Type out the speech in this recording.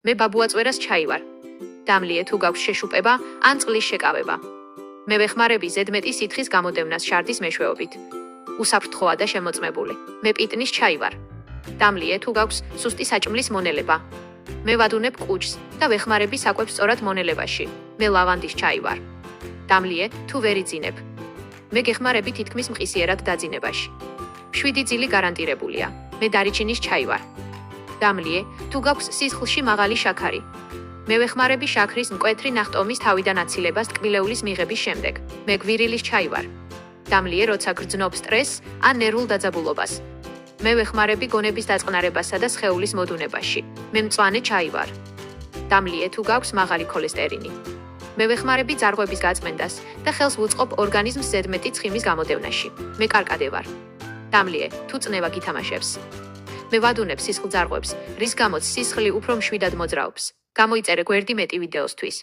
მე ბაბუაწვერას ჩაი ვარ. დამლიე თუ გაქვს შეშუპება ან წყლის შეკავება. მე ვეხმარები ზედმეტი სითხის გამოდევნას შარდის მეშვეობით. უსაფრთხოა და შემოწმებული. მე პიტნის ჩაი ვარ. დამლიე თუ გაქვს სუსტი საჭმლის მონელება. მე ვადუნებ კუჭს და ვეხმარები საკვებს სწორად მონელებაში. მე ლავანდის ჩაი ვარ. დამლიე თუ ვერ იძინებ. მე გეხმარები თითქმის მყისიერად დაძინებაში. 7 ძილი გარანტირებულია. მე დარიჩინის ჩაი ვარ. დამლიე თუ გაქვს სისხლში მაღალი შაქარი. მე ვეხმარები შაქრის მკვეთრი ნახტომის თავიდან აცილებას ტკბილეულის მიღების შემდეგ. მე გვირილის ჩაი ვარ. დამლიე როცა გრძნობ სტრესს ან ნერვულ დაძაბულობას. მე ვეხმარები გონების დაწყნარებასა და სხეულის მოდუნებაში. მე მწვანე ჩაი ვარ. დამლიე თუ გაქვს მაღალი ქოლესტერინი. მე ვეხმარები ძარღვების გაწმენდას და ხელს ვუწყობ ორგანიზმს ზედმეტი ცხიმის გამოდევნაში. მე კარკადე ვარ. დამლიე თუ წნევა გითამაშებს. მე ვადუნებ სისხლძარღვებს, რის გამოც სისხლი უფრო მშვიდად მოძრაობს. გამოიწერე გვერდი მეტი ვიდეოსთვის.